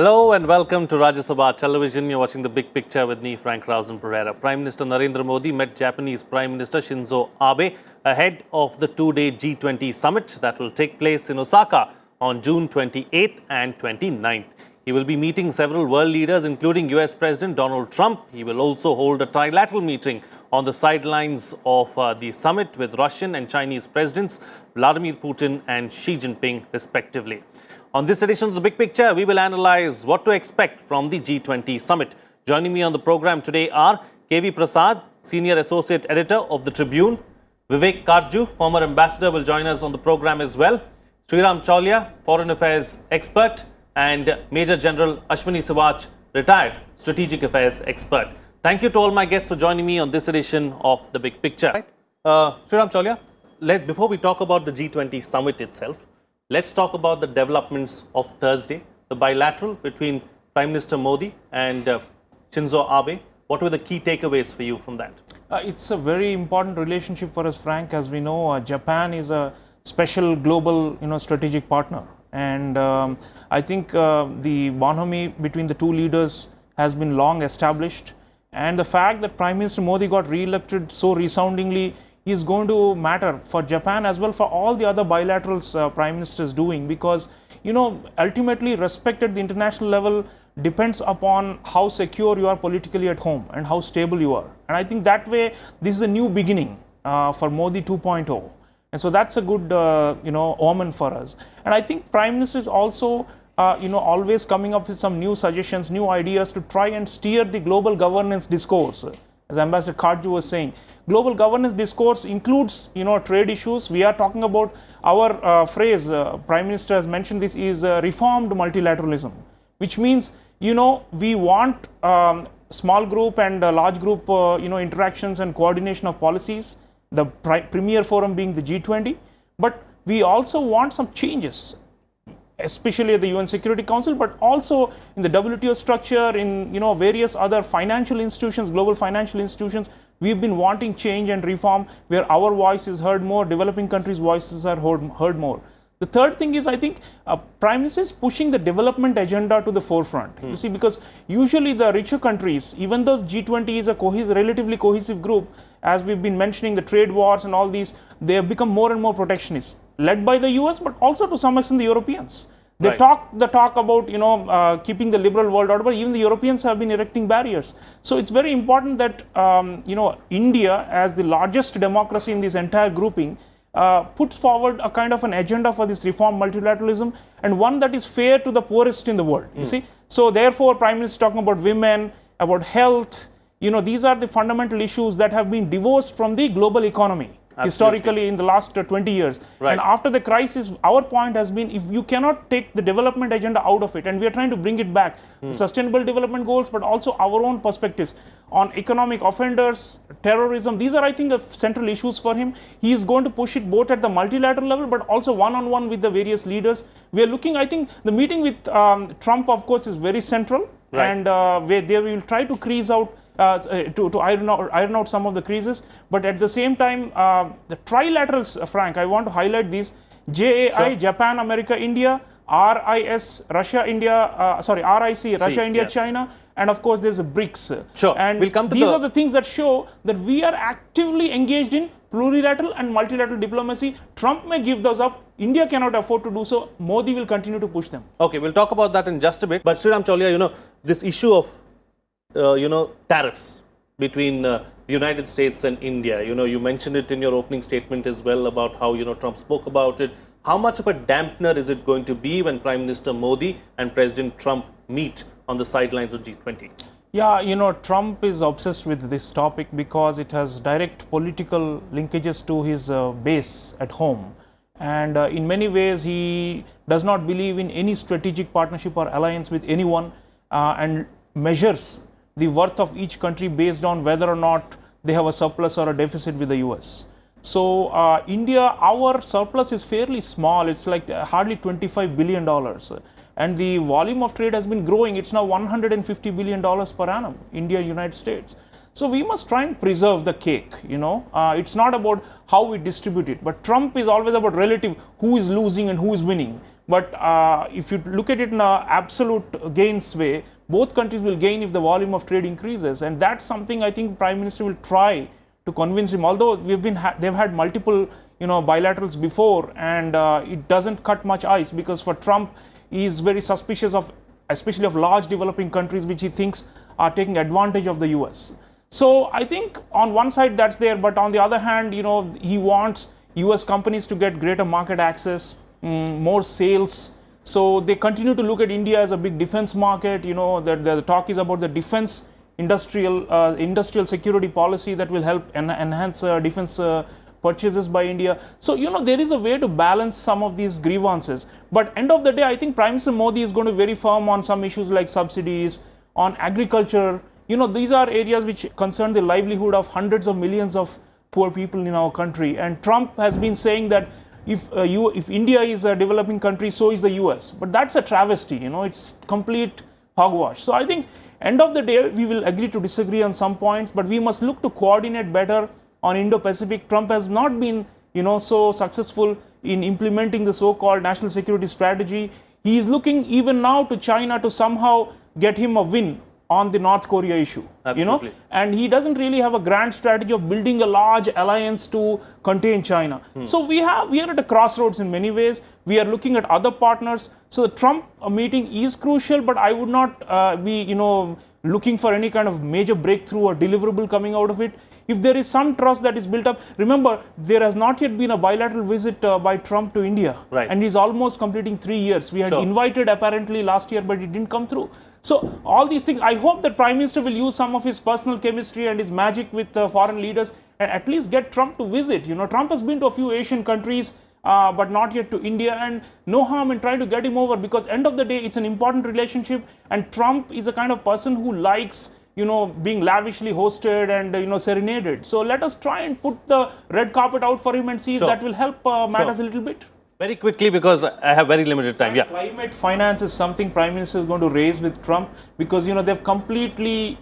Hello and welcome to Rajya Sabha Television. You're watching The Big Picture with me, Frank Rausen Pereira. Prime Minister Narendra Modi met Japanese Prime Minister Shinzo Abe ahead of the two-day G20 summit that will take place in Osaka on June 28th and 29th. He will be meeting several world leaders, including US President Donald Trump. He will also hold a trilateral meeting on the sidelines of the summit with Russian and Chinese presidents Vladimir Putin and Xi Jinping, respectively. On this edition of The Big Picture, we will analyze what to expect from the G20 summit. Joining me on the program today are KV Prasad, Senior Associate Editor of The Tribune. Vivek Karju, former ambassador, will join us on the program as well. Sreeram Chaulia, Foreign Affairs expert, and Major General Ashwini Sawach, retired Strategic Affairs expert. Thank you to all my guests for joining me on this edition of The Big Picture. Right. Sreeram Chaulia, before we talk about the G20 summit itself, let's talk about the developments of Thursday, the bilateral between Prime Minister Modi and Shinzo Abe. What were the key takeaways for you from that? It's a very important relationship for us, Frank. As we know, Japan is a special global, strategic partner. And I think the bonhomie between the two leaders has been long established. And the fact that Prime Minister Modi got re-elected so resoundingly is going to matter for Japan as well for all the other bilaterals prime ministers doing, because ultimately respect at the international level depends upon how secure you are politically at home and how stable you are. And I think that way this is a new beginning for Modi 2.0, and so that's a good omen for us. And I think Prime Minister is also always coming up with some new suggestions, new ideas to try and steer the global governance discourse. As Ambassador Karju was saying, global governance discourse includes, trade issues. We are talking about our phrase, Prime Minister has mentioned this, is reformed multilateralism, which means, we want small group and large group, interactions and coordination of policies, the premier forum being the G20, but we also want some changes, especially at the UN Security Council, but also in the WTO structure, in various other financial institutions, global financial institutions. We've been wanting change and reform where our voice is heard more, developing countries' voices are heard more. The third thing is, I think, Prime Minister is pushing the development agenda to the forefront. You see, because usually the richer countries, even though G20 is a relatively cohesive group, as we've been mentioning, the trade wars and all these, they have become more and more protectionist, led by the US, but also to some extent the Europeans. They talk about keeping the liberal world order, but even the Europeans have been erecting barriers. So it's very important that India, as the largest democracy in this entire grouping, puts forward a kind of an agenda for this reform multilateralism, and one that is fair to the poorest in the world. You see, so therefore Prime Minister is talking about women, about health. These are the fundamental issues that have been divorced from the global economy. Absolutely. Historically in the last 20 years. Right. And after the crisis, our point has been, if you cannot take the development agenda out of it, and we are trying to bring it back, sustainable development goals, but also our own perspectives on economic offenders, terrorism. These are, I think, the central issues for him. He is going to push it both at the multilateral level, but also one-on-one with the various leaders. We are looking, I think, the meeting with Trump, of course, is very central. Right. And they will try to crease out, to iron out some of the creases, but at the same time, the trilaterals, Frank, I want to highlight these: JAI, sure. Japan, America, India; RIS, Russia, India, RIC, Russia, India, China, and of course there's a BRICS. Sure. And we'll come to these are the things that show that we are actively engaged in plurilateral and multilateral diplomacy. Trump may give those up. India cannot afford to do so. Modi will continue to push them. Okay, we'll talk about that in just a bit. But Sreeram Chaulia, this issue of tariffs between the United States and India. You mentioned it in your opening statement as well about how, Trump spoke about it. How much of a dampener is it going to be when Prime Minister Modi and President Trump meet on the sidelines of G20? Yeah, Trump is obsessed with this topic because it has direct political linkages to his base at home. And in many ways, he does not believe in any strategic partnership or alliance with anyone and measures the worth of each country based on whether or not they have a surplus or a deficit with the US. So India, our surplus is fairly small. It's like hardly $25 billion. And the volume of trade has been growing. It's now $150 billion per annum, India, United States. So we must try and preserve the cake, It's not about how we distribute it. But Trump is always about relative, who is losing and who is winning. But if you look at it in an absolute gains way, both countries will gain if the volume of trade increases, and that's something I think Prime Minister will try to convince him. Although they've had multiple bilaterals before, and it doesn't cut much ice, because for Trump, he is very suspicious of, especially of large developing countries which he thinks are taking advantage of the US. So I think on one side that's there, but on the other hand, he wants US companies to get greater market access, more sales. So they continue to look at India as a big defense market. The talk is about the defense industrial security policy that will help enhance defense purchases by India. So, there is a way to balance some of these grievances. But end of the day, I think Prime Minister Modi is going to be very firm on some issues like subsidies, on agriculture. These are areas which concern the livelihood of hundreds of millions of poor people in our country. And Trump has been saying that if India is a developing country, so is the US. But that's a travesty, it's complete hogwash. So I think end of the day, we will agree to disagree on some points, but we must look to coordinate better on Indo-Pacific. Trump has not been, so successful in implementing the so-called national security strategy. He is looking even now to China to somehow get him a win on the North Korea issue. Absolutely. And he doesn't really have a grand strategy of building a large alliance to contain China. So we are at a crossroads in many ways. We are looking at other partners. So the Trump meeting is crucial, but I would not be looking for any kind of major breakthrough or deliverable coming out of it. If there is some trust that is built up, remember, there has not yet been a bilateral visit by Trump to India. Right. And he's almost completing 3 years. We had invited apparently last year, but it didn't come through. So all these things, I hope that Prime Minister will use some of his personal chemistry and his magic with foreign leaders and at least get Trump to visit. Trump has been to a few Asian countries, but not yet to India, and no harm in trying to get him over, because end of the day, it's an important relationship, and Trump is a kind of person who likes being lavishly hosted and serenaded. So let us try and put the red carpet out for him and see if that will help matters a little bit. Very quickly, because I have very limited time. Yeah. Climate finance is something Prime Minister is going to raise with Trump, because they've completely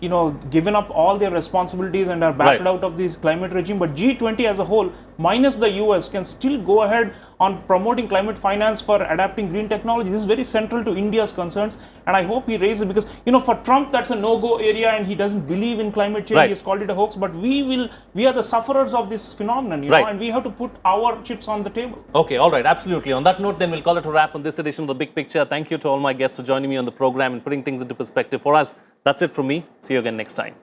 given up all their responsibilities and are backed out of this climate regime. But G20 as a whole, minus the US, can still go ahead on promoting climate finance for adapting green technology. This is very central to India's concerns, and I hope he raises it, because for Trump that's a no-go area and he doesn't believe in climate change. He has called it a hoax, but we are the sufferers of this phenomenon, and we have to put our chips on the table. Okay, all right, absolutely. On that note, then we'll call it a wrap on this edition of The Big Picture. Thank you to all my guests for joining me on the program and putting things into perspective for us. That's it from me. See you again next time.